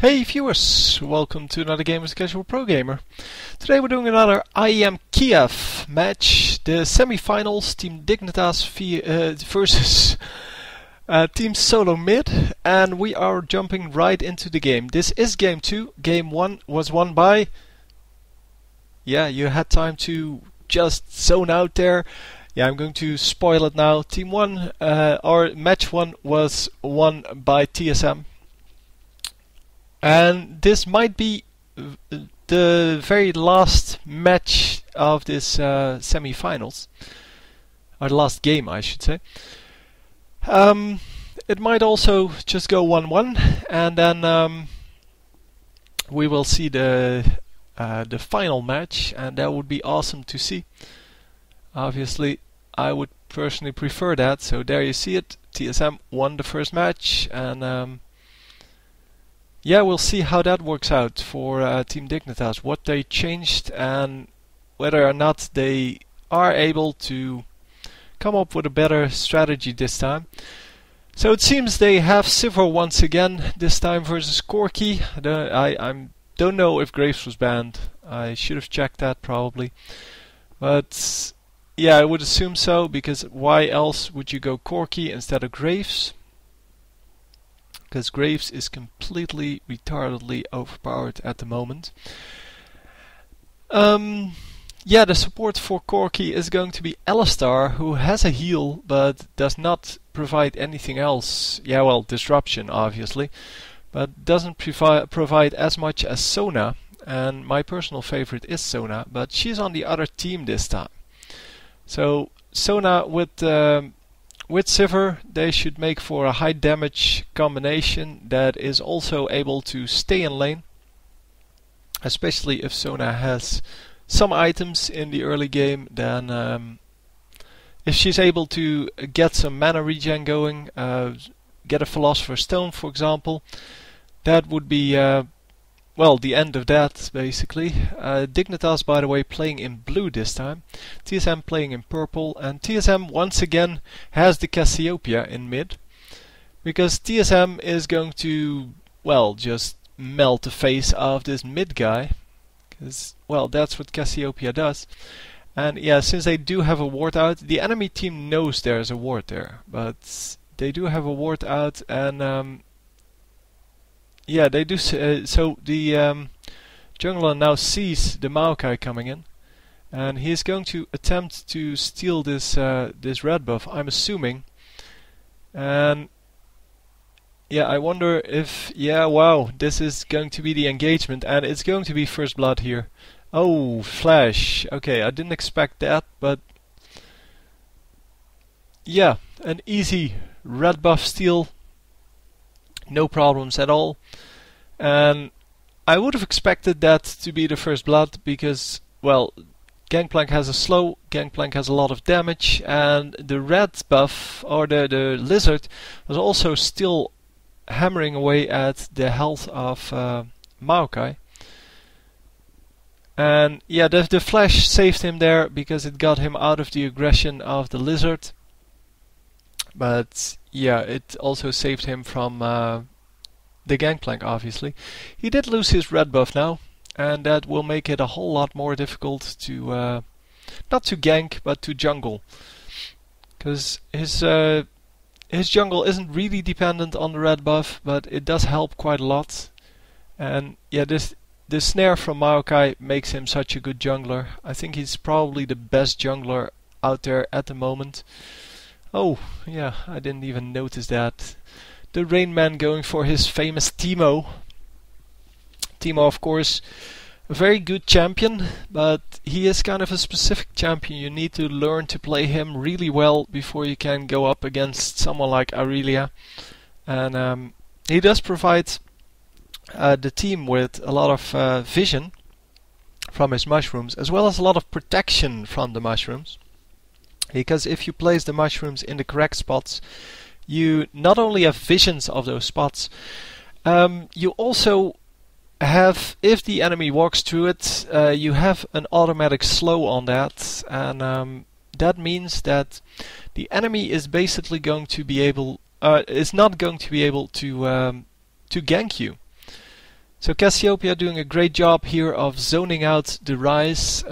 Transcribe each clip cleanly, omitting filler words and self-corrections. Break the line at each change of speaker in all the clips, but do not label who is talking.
Hey viewers, welcome to another game as a casual pro gamer. Today we're doing another IEM Kiev match, the semifinals, Team Dignitas versus Team SoloMid, and we are jumping right into the game. This is game 2. Game 1 was won by... Yeah, you had time to just zone out there. Yeah, I'm going to spoil it now. Team 1, or match 1 was won by TSM. And this might be the very last match of this semi-finals, or the last game, I should say. It might also just go 1-1, and then we will see the final match, and that would be awesome to see. Obviously, I would personally prefer that. So there you see it. TSM won the first match, and yeah, we'll see how that works out for Team Dignitas, what they changed and whether or not they are able to come up with a better strategy this time. So it seems they have Sivir once again, this time versus Corki. I don't know if Graves was banned. I should have checked that probably. But yeah, I would assume so, because why else would you go Corki instead of Graves? Because Graves is completely retardedly overpowered at the moment. Yeah, the support for Corki is going to be Alistar, who has a heal but does not provide anything else. Yeah, well, disruption obviously, but doesn't provide as much as Sona. And my personal favorite is Sona, but she's on the other team this time. So Sona with Sivir, they should make for a high damage combination that is also able to stay in lane, especially if Sona has some items in the early game. Then if she's able to get some mana regen going, get a Philosopher's Stone for example, that would be well, the end of that, basically. Dignitas, by the way, playing in blue this time. TSM playing in purple. And TSM, once again, has the Cassiopeia in mid. Because TSM is going to, well, just melt the face of this mid guy. Because, well, that's what Cassiopeia does. And yeah, since they do have a ward out, the enemy team knows there's a ward there. But they do have a ward out, and... yeah, they do. So the jungler now sees the Maokai coming in, and he's going to attempt to steal this this red buff, I'm assuming. And yeah, I wonder if... yeah, wow, this is going to be the engagement, and it's going to be first blood here. Oh, flash. Okay, I didn't expect that, but yeah, an easy red buff steal. No problems at all. And I would have expected that to be the first blood because, well, Gangplank has a slow, Gangplank has a lot of damage, and the red buff, or the lizard, was also still hammering away at the health of Maokai. And yeah, the flash saved him there because it got him out of the aggression of the lizard. But yeah, it also saved him from the Gangplank, obviously. He did lose his red buff now, and that will make it a whole lot more difficult to not to gank, but to jungle. Because his jungle isn't really dependent on the red buff, but it does help quite a lot. And yeah, this snare from Maokai makes him such a good jungler. I think he's probably the best jungler out there at the moment. Oh, yeah, I didn't even notice that. The Rain Man going for his famous Teemo. Teemo, of course, a very good champion, but he is kind of a specific champion. You need to learn to play him really well before you can go up against someone like Aurelia. And he does provide the team with a lot of vision from his mushrooms, as well as a lot of protection from the mushrooms. Because if you place the mushrooms in the correct spots, you not only have visions of those spots, you also have, if the enemy walks through it, you have an automatic slow on that, and that means that the enemy is basically going to be able, is not going to be able to gank you. So Cassiopeia doing a great job here of zoning out the Ryze.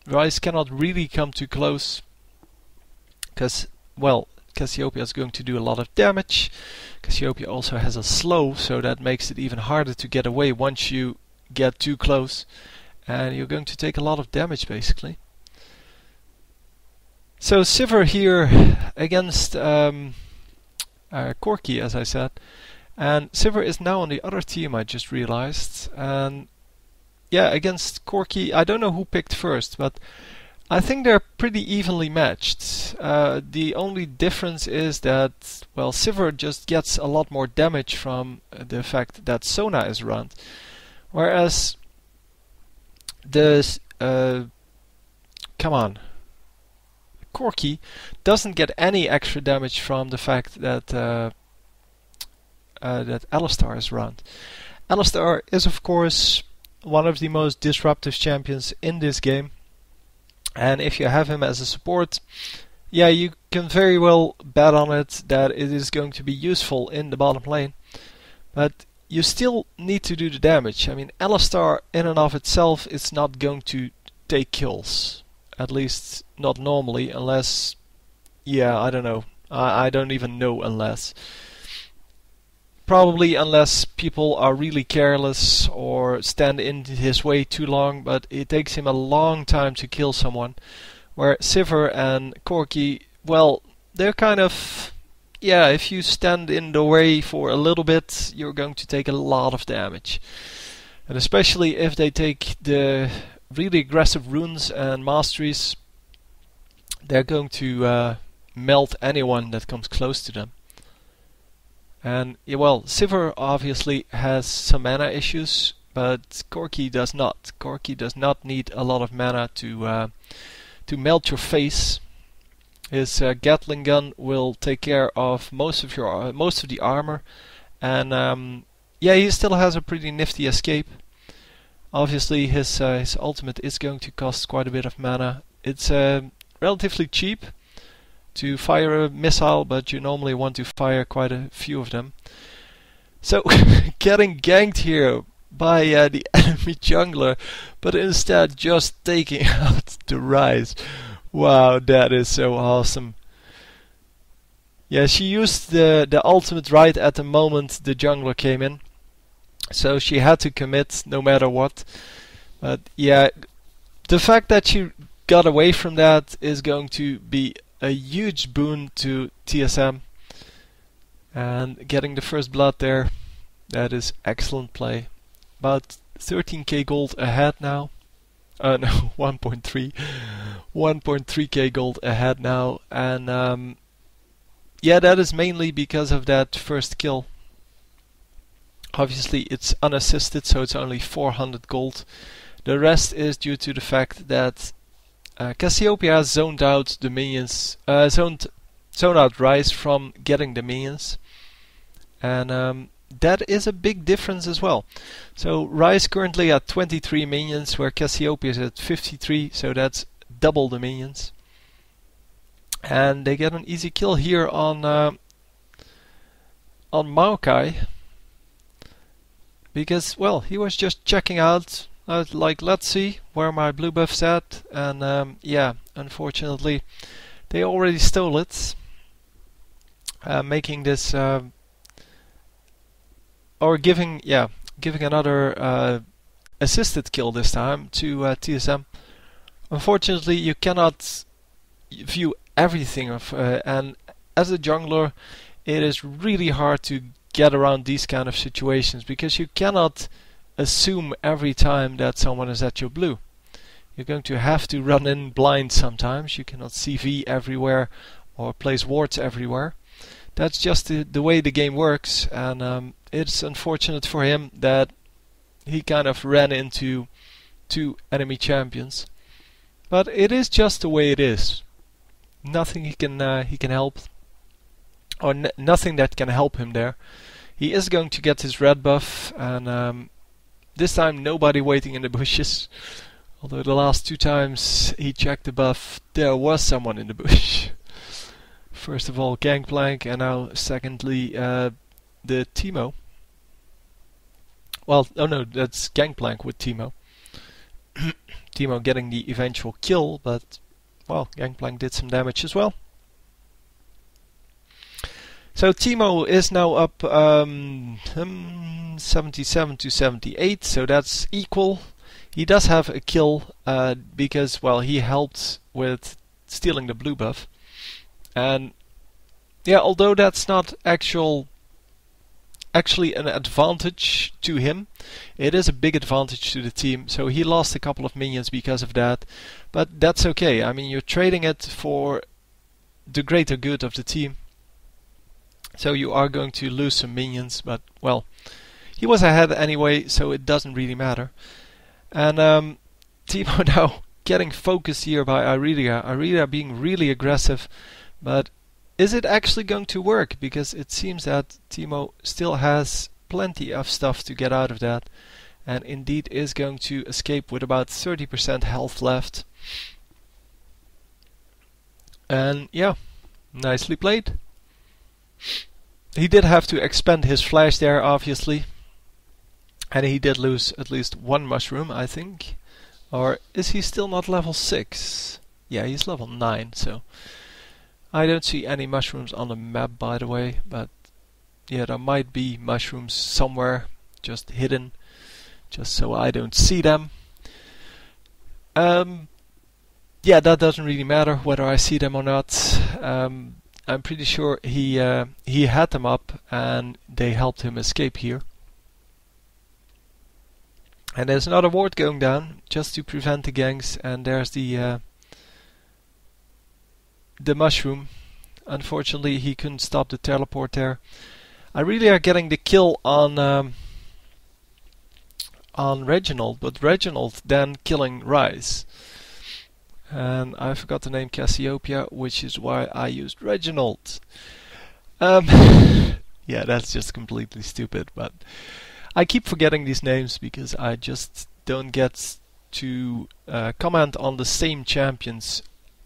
Ryze cannot really come too close because, well, Cassiopeia is going to do a lot of damage. Cassiopeia also has a slow, so that makes it even harder to get away once you get too close. And you're going to take a lot of damage basically. So Sivir here against Corki, as I said. And Sivir is now on the other team, I just realized. And yeah, against Corki, I don't know who picked first, but I think they're pretty evenly matched. The only difference is that, well, Sivir just gets a lot more damage from the fact that Sona is around. Whereas the Corki doesn't get any extra damage from the fact that that Alistar is around. Alistar is of course one of the most disruptive champions in this game, and if you have him as a support, yeah, you can very well bet on it that it is going to be useful in the bottom lane, but you still need to do the damage. I mean, Alistar in and of itself is not going to take kills, at least not normally, unless, yeah, I don't know, I don't even know unless. Probably unless people are really careless or stand in his way too long, but it takes him a long time to kill someone. Where Sivir and Corki, well, they're kind of, yeah, if you stand in the way for a little bit, you're going to take a lot of damage. And especially if they take the really aggressive runes and masteries, they're going to melt anyone that comes close to them. And yeah, well, Sivir obviously has some mana issues, but Corki does not. Corki does not need a lot of mana to melt your face. His Gatling gun will take care of most of the armor, and yeah, he still has a pretty nifty escape. Obviously, his ultimate is going to cost quite a bit of mana. It's relatively cheap to fire a missile, but you normally want to fire quite a few of them. So getting ganked here by the enemy jungler, but instead just taking out the Ryze. Wow, that is so awesome. Yeah, she used the ultimate right at the moment the jungler came in, so she had to commit no matter what. But yeah, the fact that she got away from that is going to be a huge boon to TSM, and getting the first blood there, that is excellent play. About 13k gold ahead now. No, 1.3 1.3k gold ahead now, and yeah, that is mainly because of that first kill. Obviously it's unassisted, so it's only 400 gold. The rest is due to the fact that Cassiopeia zoned out the minions, zoned out Ryze from getting the minions, and that is a big difference as well. So Ryze currently at 23 minions, where Cassiopeia is at 53, so that's double the minions. And they get an easy kill here on Maokai, because, well, he was just checking out. Like, let's see where my blue buff's at, and yeah, unfortunately they already stole it, making this or giving another assisted kill this time to TSM. Unfortunately, you cannot view everything of, and as a jungler, it is really hard to get around these kind of situations, because you cannot assume every time that someone is at your blue. You're going to have to run in blind sometimes. You cannot CV everywhere or place wards everywhere. That's just the way the game works, and it's unfortunate for him that he kind of ran into two enemy champions. But it is just the way it is. Nothing he can help, or nothing that can help him there. He is going to get his red buff, and this time nobody waiting in the bushes. Although the last two times he checked the buff, there was someone in the bush. First of all Gangplank, and now secondly the Teemo. Well, oh no, that's Gangplank with Teemo. Teemo getting the eventual kill, but well, Gangplank did some damage as well. So Teemo is now up 77 to 78, so that's equal. He does have a kill because, well, he helped with stealing the blue buff. And yeah, although that's not actually an advantage to him, it is a big advantage to the team. So he lost a couple of minions because of that, but that's okay. I mean, you're trading it for the greater good of the team. So you are going to lose some minions, but well, he was ahead anyway, so it doesn't really matter. And Teemo now getting focused here by Irelia. Irelia being really aggressive, but is it actually going to work? Because it seems that Teemo still has plenty of stuff to get out of that, and indeed is going to escape with about 30% health left. And yeah, nicely played. He did have to expend his flash there, obviously. And he did lose at least one mushroom, I think. Or is he still not level 6? Yeah, he's level 9, so... I don't see any mushrooms on the map, by the way. But yeah, there might be mushrooms somewhere, just hidden. Just so I don't see them. Yeah, that doesn't really matter whether I see them or not. I'm pretty sure he had them up and they helped him escape here. And there's another ward going down just to prevent the ganks, and there's the mushroom. Unfortunately, he couldn't stop the teleport there. I really are getting the kill on Reginald, but Reginald then killing Ryze. And I forgot the name Cassiopeia, which is why I used Reginald. Yeah, that's just completely stupid, but I keep forgetting these names because I just don't get to comment on the same champions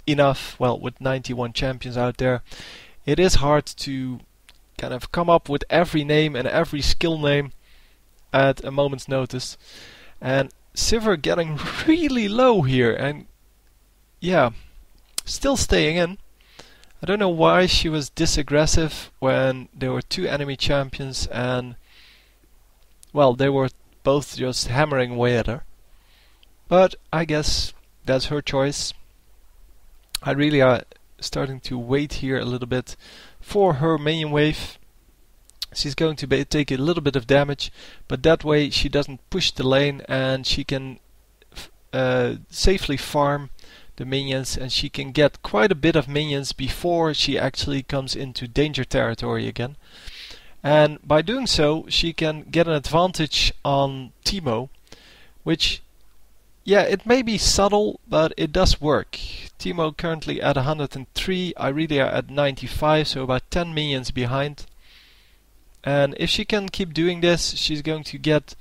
enough. Well, with 91 champions out there, it is hard to kind of come up with every name and every skill name at a moment's notice. And Sivir getting really low here, and yeah, still staying in. I don't know why she was this aggressive when there were two enemy champions and, well, they were both just hammering away at her. But I guess that's her choice. I really are starting to wait here a little bit for her minion wave. She's going to take a little bit of damage, but that way she doesn't push the lane and she can safely farm the minions, and she can get quite a bit of minions before she actually comes into danger territory again. And by doing so, she can get an advantage on Teemo, which, yeah, it may be subtle, but it does work. Teemo currently at 103, Irelia at 95, so about 10 minions behind. And if she can keep doing this, she's going to get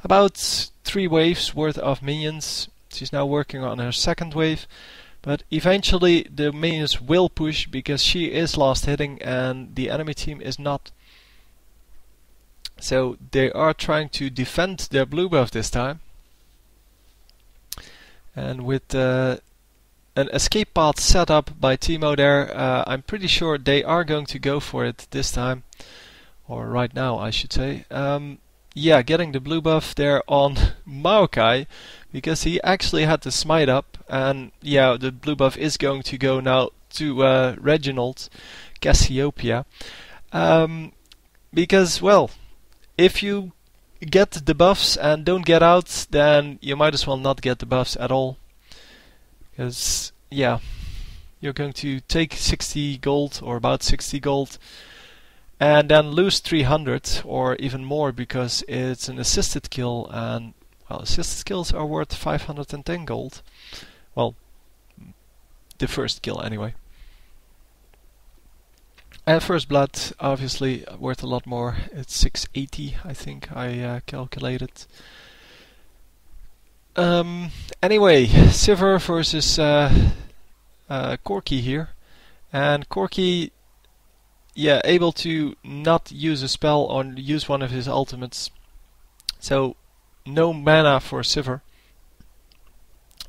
about 3 waves worth of minions. She's now working on her second wave, but eventually the minions will push because she is last hitting and the enemy team is not. So they are trying to defend their blue buff this time. And with an escape path set up by Teemo there, I'm pretty sure they are going to go for it this time. Or right now, I should say. Yeah, getting the blue buff there on Maokai, because he actually had the smite up, and yeah, the blue buff is going to go now to Reginald, Cassiopeia, because, well, if you get the buffs and don't get out, then you might as well not get the buffs at all, because, yeah, you're going to take 60 gold, or about 60 gold, and then lose 300 or even more because it's an assisted kill, and well, assisted kills are worth 510 gold. Well, the first kill anyway. And first blood obviously worth a lot more. It's 680, I think I calculated. Anyway, Sivir versus Corki here, and Corki, yeah, able to not use a spell or use one of his ultimates. So no mana for Sivir.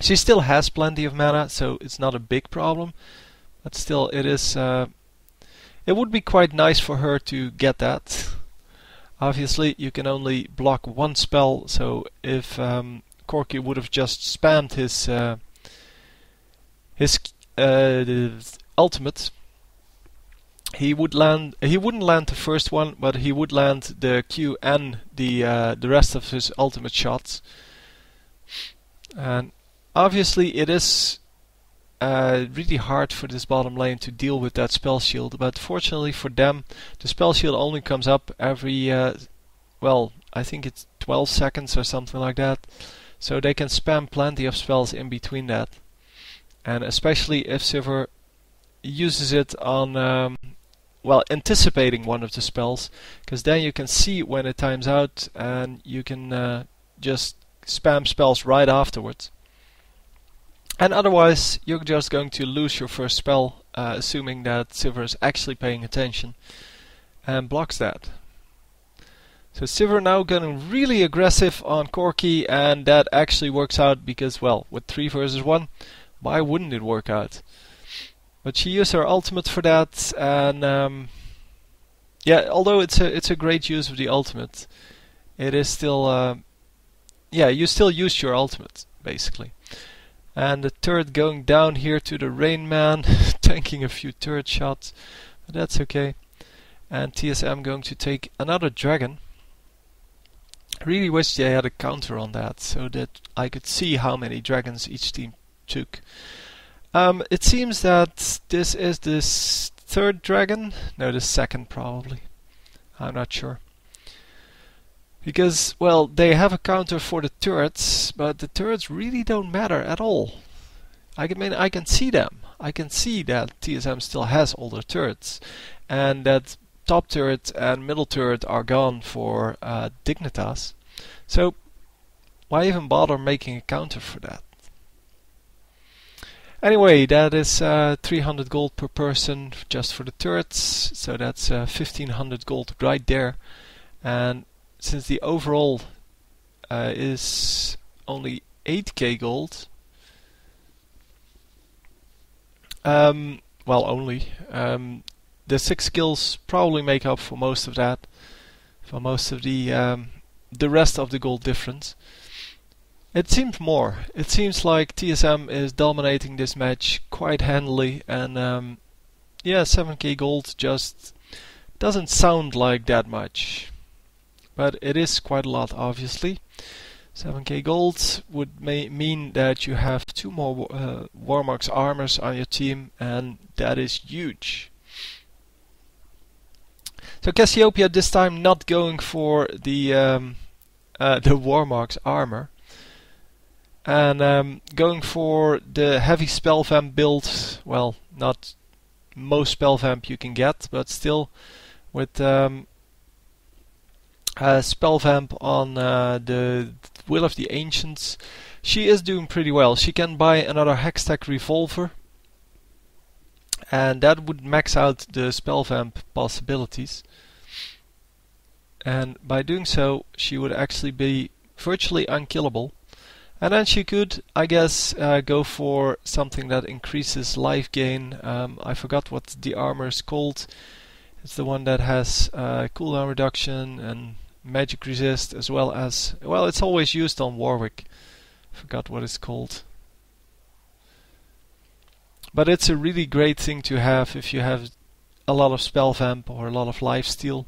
She still has plenty of mana, so it's not a big problem. But still, it is. It would be quite nice for her to get that. Obviously, you can only block one spell, so if Corki would have just spammed his ultimate, he wouldn't land the first one, but he would land the Q and the rest of his ultimate shots. And obviously, it is really hard for this bottom lane to deal with that spell shield, but fortunately for them, the spell shield only comes up every, well, I think it's 12 seconds or something like that, so they can spam plenty of spells in between that. And especially if Sivir uses it on, well, anticipating one of the spells, because then you can see when it times out and you can just spam spells right afterwards. And otherwise, you're just going to lose your first spell, assuming that Sivir is actually paying attention, and blocks that. So Sivir now getting really aggressive on Corki, and that actually works out because, well, with 3 versus 1, why wouldn't it work out? But she used her ultimate for that, and yeah, although it's a great use of the ultimate, it is still, yeah, you still used your ultimate, basically. And the turret going down here to the Rain Man, tanking a few turret shots, but that's okay. And TSM going to take another dragon. I really wish they had a counter on that, so that I could see how many dragons each team took. It seems that this is the 3rd dragon, no, the 2nd probably. I'm not sure. Because, well, they have a counter for the turrets, but the turrets really don't matter at all. I mean, I can see them. I can see that TSM still has all their turrets, and that top turret and middle turret are gone for Dignitas. So, why even bother making a counter for that? Anyway, that is 300 gold per person just for the turrets, so that's 1500 gold right there. And since the overall is only 8k gold, well, only, the 6 skills probably make up for most of that, for most of the rest of the gold difference. It seems more. It seems like TSM is dominating this match quite handily, and yeah, 7k gold just doesn't sound like that much. But it is quite a lot, obviously. 7k gold would mean that you have 2 more Warmox armors on your team, and that is huge. So Cassiopeia this time not going for the Warmox armor, and going for the heavy spell vamp build. Well, not most spell vamp you can get, but still with spell vamp on the Will of the Ancients, she is doing pretty well. She can buy another Hextech revolver, and that would max out the spell vamp possibilities. And by doing so, she would actually be virtually unkillable. And then she could, I guess, go for something that increases life gain. I forgot what the armor is called. It's the one that has cooldown reduction and magic resist, as well as, well, it's always used on Warwick. Forgot what it's called. But it's a really great thing to have if you have a lot of spell vamp or a lot of lifesteal.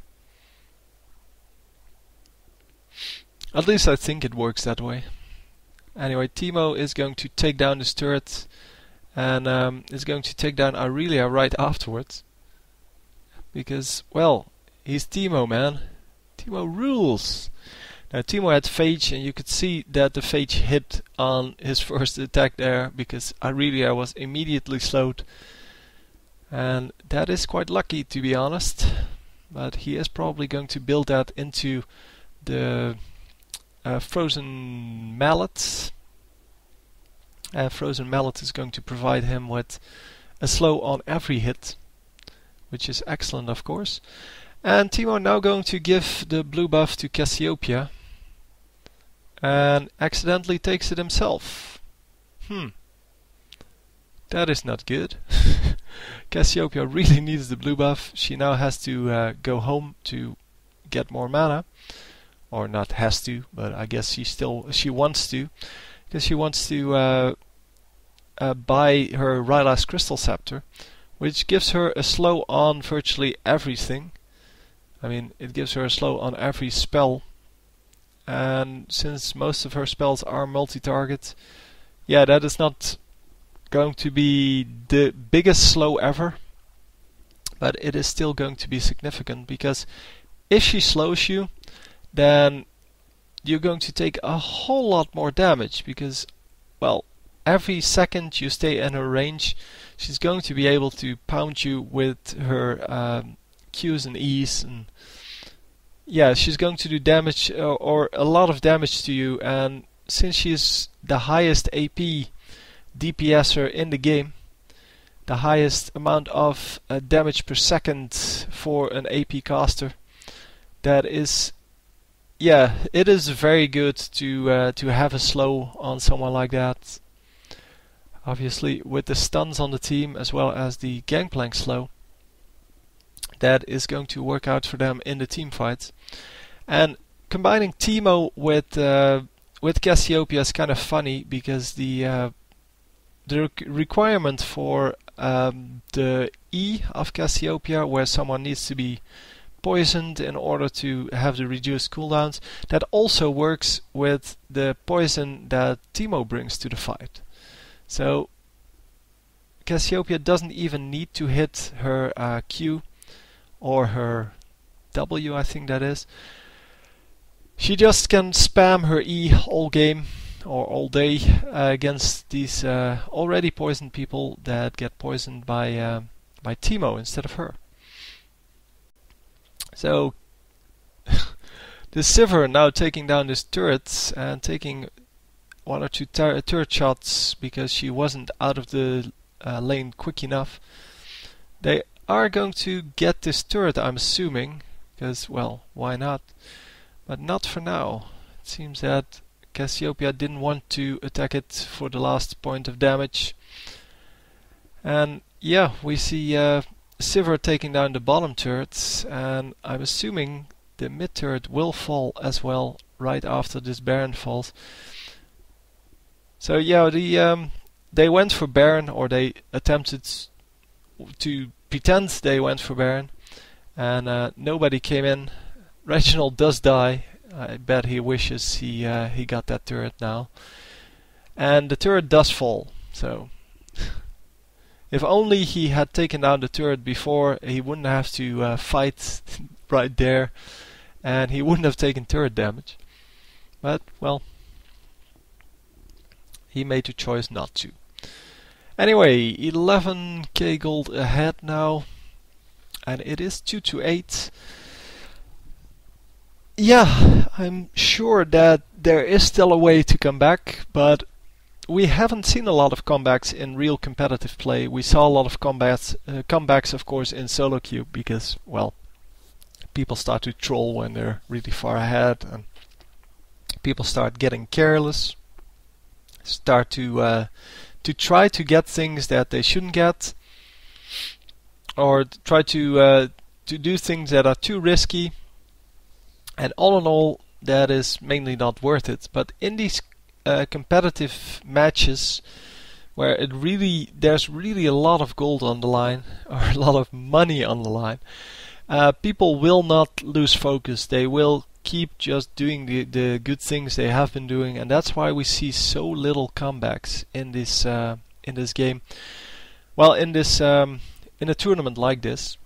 At least I think it works that way. Anyway, Teemo is going to take down this turret, and is going to take down Aurelia right afterwards. Because, well, he's Teemo, man. Teemo rules! Now Teemo had Phage, and you could see that the Phage hit on his first attack there, because Aurelia was immediately slowed. And that is quite lucky, to be honest. But he is probably going to build that into the Frozen Mallet. Frozen Mallet is going to provide him with a slow on every hit, which is excellent, of course. And Teemo now going to give the blue buff to Cassiopeia. and accidentally takes it himself. That is not good. Cassiopeia really needs the blue buff. She now has to go home to get more mana. Or not has to, but I guess she wants to. Because she wants to buy her Rylas Crystal Scepter, which gives her a slow on virtually everything. I mean, it gives her a slow on every spell. And since most of her spells are multi-target, yeah, that is not going to be the biggest slow ever, but it is still going to be significant, because if she slows you, then you're going to take a whole lot more damage, because, well, every second you stay in her range, she's going to be able to pound you with her Qs and Es, and yeah, she's going to do damage, or a lot of damage to you, and since she's the highest AP DPSer in the game, the highest amount of damage per second for an AP caster, that is, yeah, it is very good to have a slow on someone like that. Obviously, with the stuns on the team as well as the Gangplank slow, that is going to work out for them in the team fights. And combining Teemo with Cassiopeia is kind of funny, because the requirement for the E of Cassiopeia, where someone needs to be poisoned in order to have the reduced cooldowns, that also works with the poison that Teemo brings to the fight. So Cassiopeia doesn't even need to hit her Q or her W, I think that is. She just can spam her E all game or all day against these already poisoned people that get poisoned by Teemo instead of her. So the Sivir now taking down this turret and taking one or two turret shots because she wasn't out of the lane quick enough. They are going to get this turret, I'm assuming, because, well, why not? But not for now. It seems that Cassiopeia didn't want to attack it for the last point of damage. And yeah, we see Sivir taking down the bottom turrets, and I'm assuming the mid turret will fall as well right after this Baron falls. So yeah, they went for Baron, or they attempted to pretend they went for Baron, and nobody came in. Reginald does die. I bet he wishes he got that turret now. And the turret does fall, so if only he had taken down the turret before, he wouldn't have to fight right there, and he wouldn't have taken turret damage. But, well, he made the choice not to. Anyway, 11k gold ahead now, and it is 2-8. Yeah, I'm sure that there is still a way to come back, but we haven't seen a lot of comebacks in real competitive play. We saw a lot of comebacks, of course, in solo queue, because, well, people start to troll when they're really far ahead, and people start getting careless, start to try to get things that they shouldn't get, or try to do things that are too risky. And all in all, that is mainly not worth it. But in these competitive matches, where there's really a lot of gold on the line, or a lot of money on the line, people will not lose focus. They will keep just doing the good things they have been doing, and that's why we see so little comebacks in this game. Well, in a tournament like this.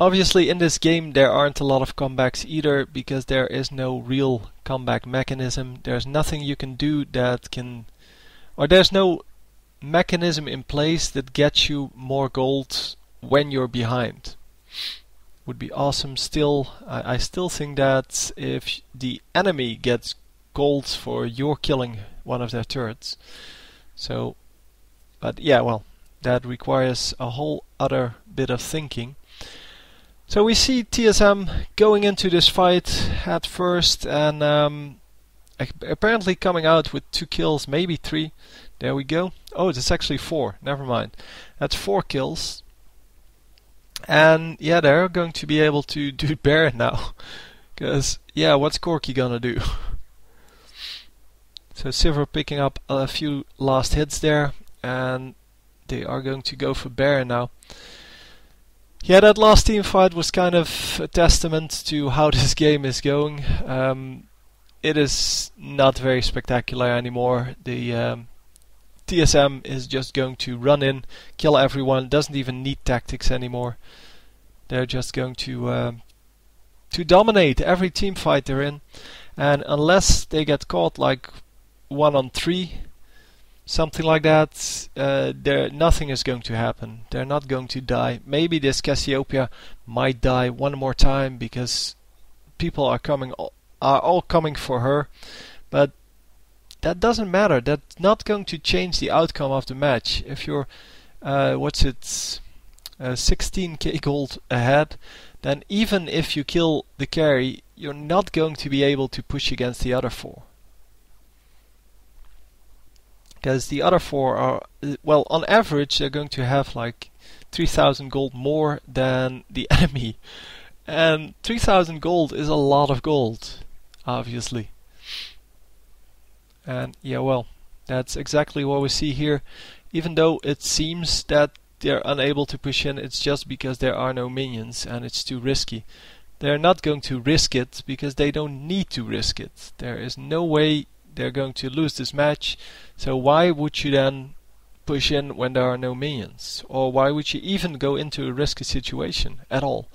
Obviously, in this game there aren't a lot of comebacks either, because there is no real comeback mechanism. There's nothing you can do there's no mechanism in place that gets you more gold when you're behind. Would be awesome still. I still think that if the enemy gets gold for your killing one of their turrets. So, but yeah, well, that requires a whole other bit of thinking. So we see TSM going into this fight at first, and apparently coming out with 2 kills, maybe 3. There we go. Oh, it's actually 4. Never mind. That's 4 kills. And yeah, they're going to be able to do Baron now. Because, yeah, what's Corki gonna do? So Sivir picking up a few last hits there, and they are going to go for Baron now. Yeah, that last team fight was kind of a testament to how this game is going. It is not very spectacular anymore. The TSM is just going to run in, kill everyone, doesn't even need tactics anymore. They're just going to dominate every team fight they're in, and unless they get caught like 1-on-3, something like that, nothing is going to happen. They're not going to die. Maybe this Cassiopeia might die one more time because people are all coming for her, but that doesn't matter. That's not going to change the outcome of the match. If you're 16k gold ahead, then even if you kill the carry, you're not going to be able to push against the other 4. Because the other 4 are, well, on average they're going to have like 3000 gold more than the enemy. And 3000 gold is a lot of gold, obviously. And yeah, well, that's exactly what we see here. Even though it seems that they're unable to push in, it's just because there are no minions and it's too risky. They're not going to risk it because they don't need to risk it. There is no way they're going to lose this match, so why would you then push in when there are no minions? Or why would you even go into a risky situation at all?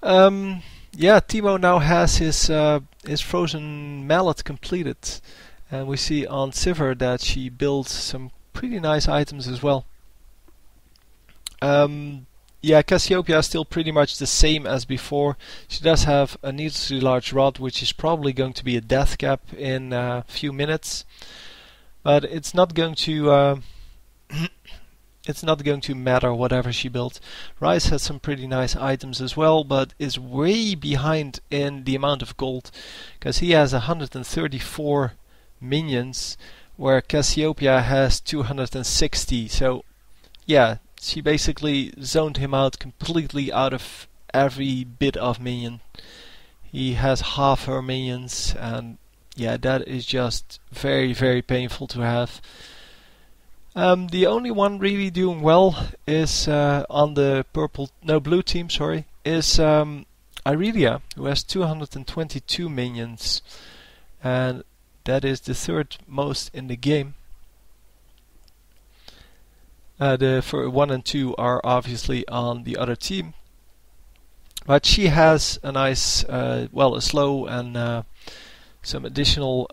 Yeah, Timo now has his frozen mallet completed, and we see on Sivir that she builds some pretty nice items as well. Yeah, Cassiopeia is still pretty much the same as before. She does have a needlessly large rod, which is probably going to be a death cap in a few minutes, but it's not going to it's not going to matter whatever she built. Ryze has some pretty nice items as well, but is way behind in the amount of gold, because he has 134 minions, where Cassiopeia has 260. So yeah, she basically zoned him out completely out of every bit of minion. He has half her minions, and yeah, that is just very, very painful to have. The only one really doing well is on the blue team, sorry, is Irelia, who has 222 minions, and that is the 3rd most in the game. The 1 and 2 are obviously on the other team, but she has a nice, a slow and some additional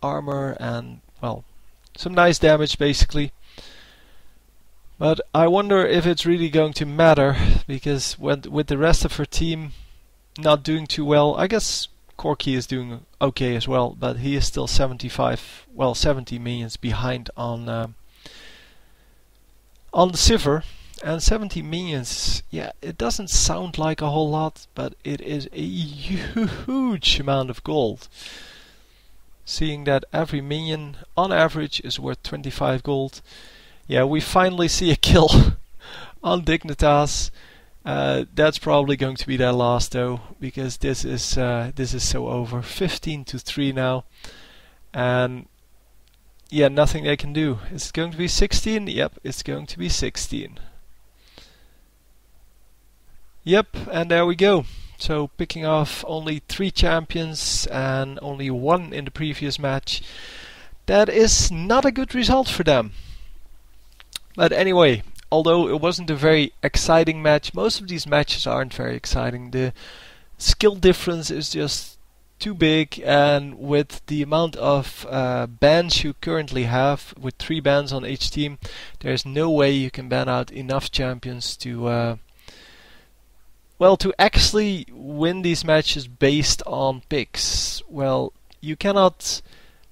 armor and, well, some nice damage basically. But I wonder if it's really going to matter, because with the rest of her team not doing too well, I guess Corki is doing okay as well, but he is still 70 minions behind on the Sivir. And 70 minions, yeah, it doesn't sound like a whole lot, but it is a huge amount of gold. Seeing that every minion on average is worth 25 gold. Yeah, we finally see a kill on Dignitas. That's probably going to be their last though, because this is so over. 15-3 now, and yeah, nothing they can do. Is it going to be 16? Yep, it's going to be 16. Yep, and there we go. So picking off only 3 champions and only 1 in the previous match. That is not a good result for them. But anyway, although it wasn't a very exciting match, most of these matches aren't very exciting. The skill difference is just too big, and with the amount of bans you currently have, with 3 bans on each team, there's no way you can ban out enough champions to to actually win these matches based on picks. Well, you cannot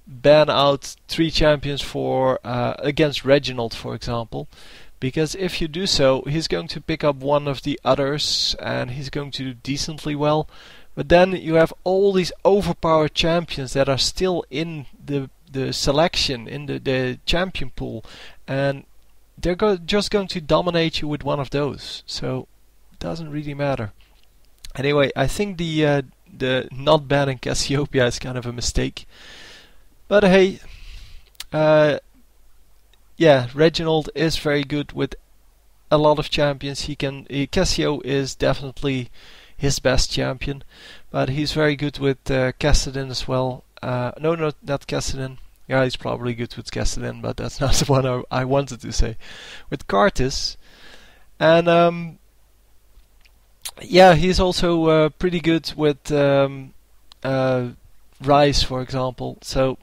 ban out 3 champions for against Reginald, for example, Because if you do so, he's going to pick up one of the others and he's going to do decently well. But then you have all these overpowered champions that are still in the selection, in the champion pool, and they're just going to dominate you with one of those. So it doesn't really matter. Anyway, I think the not banning Cassiopeia is kind of a mistake. But hey, yeah, Reginald is very good with a lot of champions. Cassio is definitely his best champion, but he's very good with Kassadin as well. No, not Kassadin. Yeah, he's probably good with Kassadin, but that's not the one I wanted to say. With Karthus, and yeah, he's also pretty good with Ryze, for example. So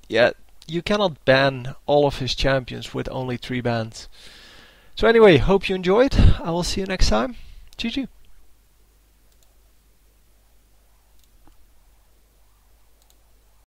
yeah, you cannot ban all of his champions with only 3 bans. So anyway, hope you enjoyed. I will see you next time. GG.